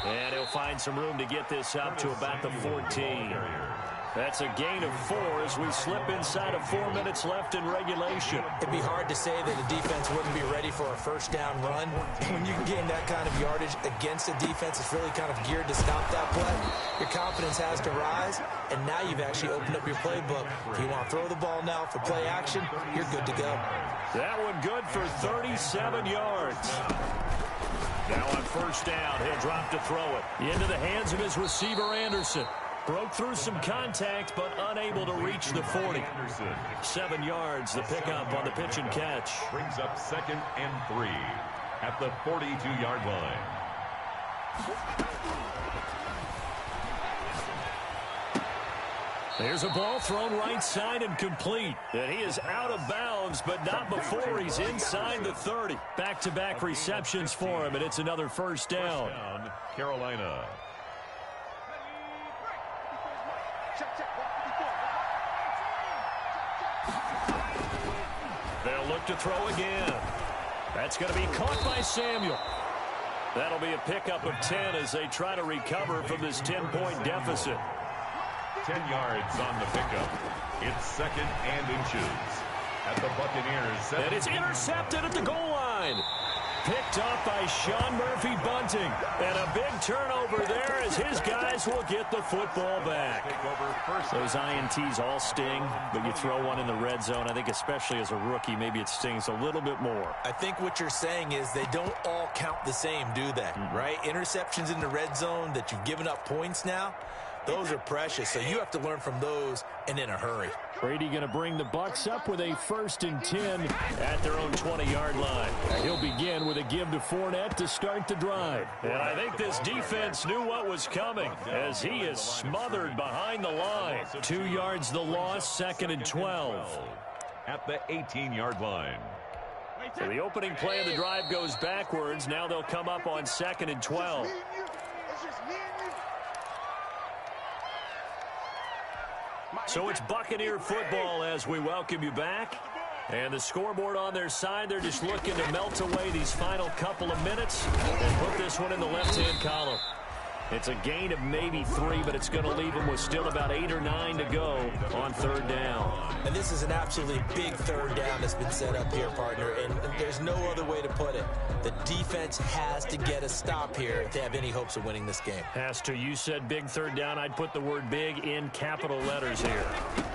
And he'll find some room to get this up to about the 14. That's a gain of 4 as we slip inside of 4 minutes left in regulation. It'd be hard to say that a defense wouldn't be ready for a first down run. When you can gain that kind of yardage against a defense that's really kind of geared to stop that play, your confidence has to rise, and now you've actually opened up your playbook. If you want to throw the ball now for play action, you're good to go. That one good for 37 yards. Now on first down, he'll drop to throw it. Into the hands of his receiver, Anderson. Broke through some contact, but unable to reach the 40. 7 yards, the pickup on the pitch and catch. Brings up 2nd and 3 at the 42-yard line. There's a ball thrown right side and complete. And he is out of bounds, but not before he's inside the 30. Back-to-back receptions for him, and it's another first down. Carolina. They'll look to throw again. That's going to be caught by Samuel. That'll be a pickup of 10 as they try to recover from this 10-point deficit. 10 yards on the pickup. It's 2nd and inches at the Buccaneers. And it's intercepted at the goal line. Picked off by Sean Murphy-Bunting. And a big turnover there as his guys will get the football back. Those INTs all sting, but you throw one in the red zone, I think especially as a rookie, maybe it stings a little bit more. I think what you're saying is they don't all count the same, do they? Right? Interceptions in the red zone that you've given up points now, those are precious, so you have to learn from those and in a hurry. Brady going to bring the Bucs up with a 1st and 10 at their own 20-yard line. He'll begin with a give to Fournette to start the drive. And I think this defense knew what was coming as he is smothered behind the line. 2 yards the loss, 2nd and 12. At the 18-yard line. So the opening play of the drive goes backwards. Now they'll come up on 2nd and 12. So it's Buccaneer football as we welcome you back. And the scoreboard on their side, they're just looking to melt away these final couple of minutes and put this one in the left-hand column. It's a gain of maybe 3, but it's going to leave them with still about 8 or 9 to go on third down. And this is an absolutely big third down that's been set up here, partner, and there's no other way to put it. The defense has to get a stop here if they have any hopes of winning this game. Pastor, you said big third down. I'd put the word big in capital letters here.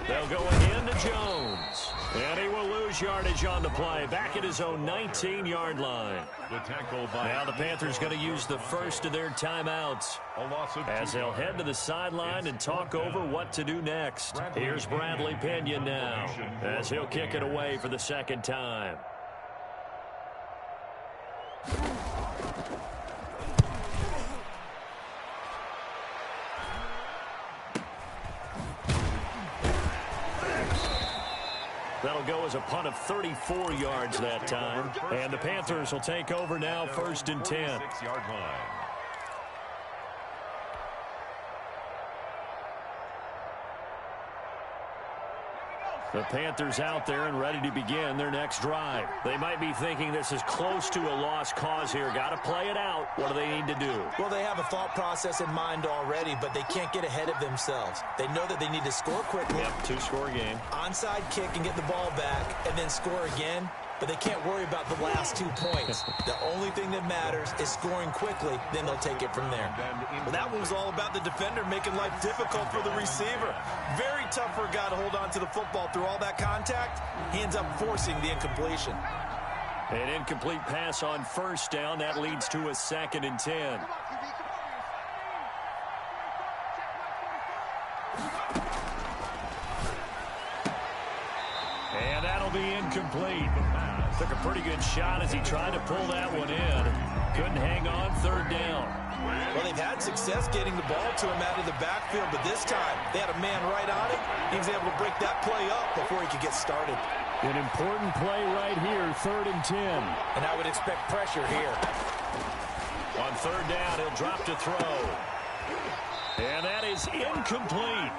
They'll go again to Jones. And he will lose yardage on the play. Back at his own 19-yard line. The tackle by now the Panthers going to use the first of their timeouts as they'll head to the sideline and talk over what to do next. Here's Bradley Pinion now as he'll kick it away for the second time. That'll go as a punt of 34 yards that time. And the Panthers will take over now, 1st and 10. 6-yard line. The Panthers out there and ready to begin their next drive. They might be thinking this is close to a lost cause here. Got to play it out. What do they need to do? Well, they have a thought process in mind already, but they can't get ahead of themselves. They know that they need to score quickly. Yep, 2-score game. Onside kick and get the ball back and then score again. But they can't worry about the last 2 points. The only thing that matters is scoring quickly, then they'll take it from there. Well, that one was all about the defender making life difficult for the receiver. Very tough for a guy to hold on to the football through all that contact. He ends up forcing the incompletion. An incomplete pass on 1st down. That leads to a 2nd and 10. And that'll be incomplete. Took a pretty good shot as he tried to pull that one in. Couldn't hang on 3rd down. Well, they've had success getting the ball to him out of the backfield, but this time they had a man right on it. He was able to break that play up before he could get started. An important play right here, 3rd and 10. And I would expect pressure here. On 3rd down, he'll drop to throw. And that is incomplete.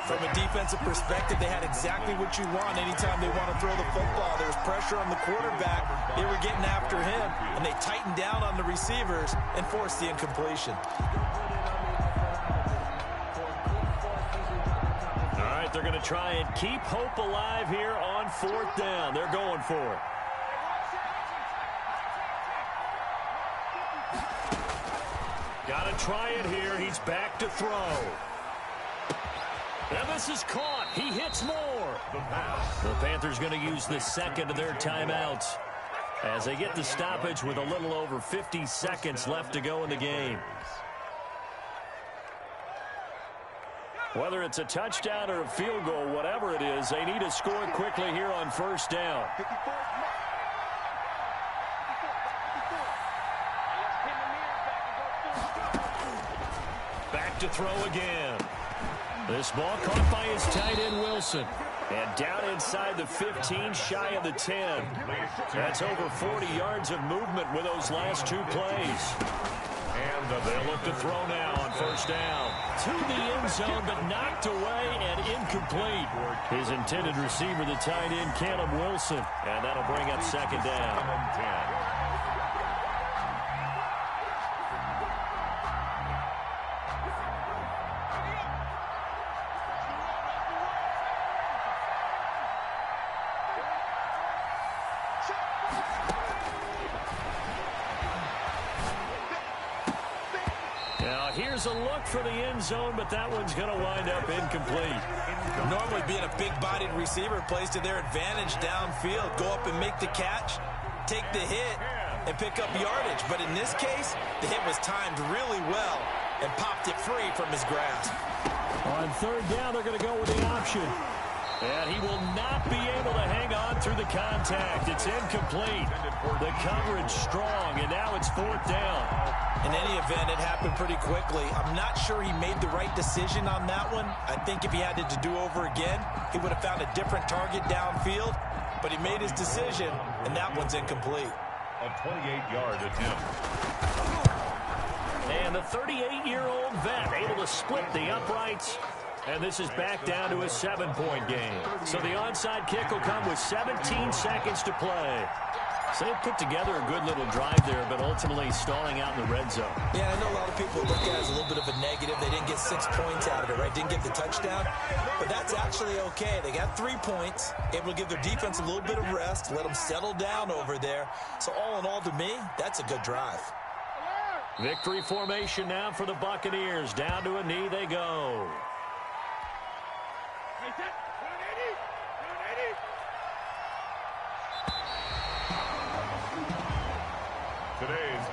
From a defensive perspective, they had exactly what you want anytime they want to throw the football. There was pressure on the quarterback. They were getting after him, and they tightened down on the receivers and forced the incompletion. All right, they're going to try and keep hope alive here on 4th down. They're going for it. Got to try it here. He's back to throw. And this is caught. He hits more. The Panthers going to use the 2nd of their timeouts as they get the stoppage with a little over 50 seconds left to go in the game. Whether it's a touchdown or a field goal, whatever it is, they need to score quickly here on 1st down. Back to throw again. This ball caught by his tight end, Wilson. And down inside the 15, shy of the 10. That's over 40 yards of movement with those last 2 plays. And they'll look to throw now on 1st down. To the end zone, but knocked away and incomplete. His intended receiver, the tight end, Caleb Wilson. And that'll bring up 2nd down. Here's a look for the end zone, but that one's going to wind up incomplete. Normally being a big-bodied receiver plays to their advantage downfield. Go up and make the catch, take the hit, and pick up yardage. But in this case, the hit was timed really well and popped it free from his grasp. On 3rd down, they're going to go with the option. And he will not be able to hang on through the contact. It's incomplete. The coverage strong, and now it's 4th down. In any event, it happened pretty quickly. I'm not sure he made the right decision on that one. I think if he had it to do over again, he would have found a different target downfield. But he made his decision, and that one's incomplete. A 28-yard attempt. And the 38-year-old vet able to split the uprights. And this is back down to a 7-point game. So the onside kick will come with 17 seconds to play. So they put together a good little drive there, but ultimately stalling out in the red zone. Yeah, I know a lot of people look at it as a little bit of a negative. They didn't get 6 points out of it, right? Didn't get the touchdown. But that's actually okay. They got 3 points, able to give their defense a little bit of rest, let them settle down over there. So all in all, to me, that's a good drive. Victory formation now for the Buccaneers. Down to a knee they go.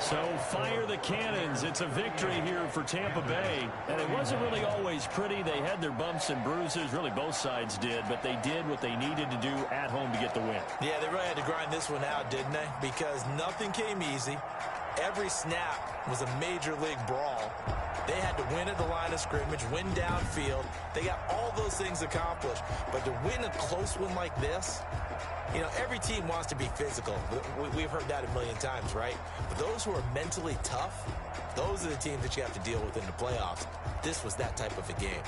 So fire the cannons. It's a victory here for Tampa Bay. And it wasn't really always pretty. They had their bumps and bruises. Really, both sides did. But they did what they needed to do at home to get the win. Yeah, they really had to grind this one out, didn't they? Because nothing came easy. Every snap was a major league brawl. They had to win at the line of scrimmage, win downfield. They got all those things accomplished. But to win a close one like this, you know, every team wants to be physical. We've heard that a million times, right? But those who are mentally tough, those are the teams that you have to deal with in the playoffs. This was that type of a game.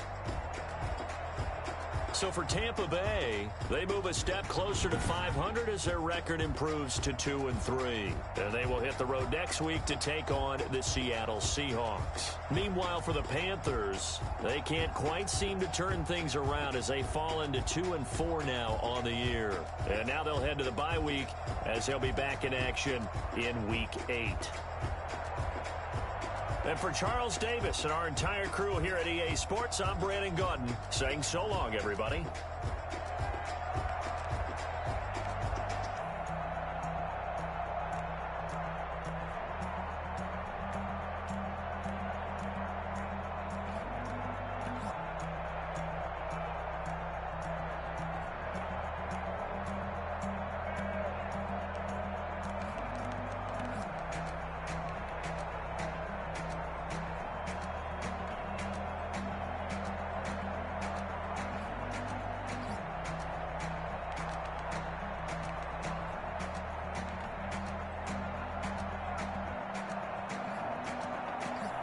So for Tampa Bay, they move a step closer to 500 as their record improves to 2-3. And they will hit the road next week to take on the Seattle Seahawks. Meanwhile, for the Panthers, they can't quite seem to turn things around as they fall into 2-4 now on the year. And now they'll head to the bye week as they'll be back in action in Week 8. And for Charles Davis and our entire crew here at EA Sports, I'm Brandon Gaudin saying so long, everybody.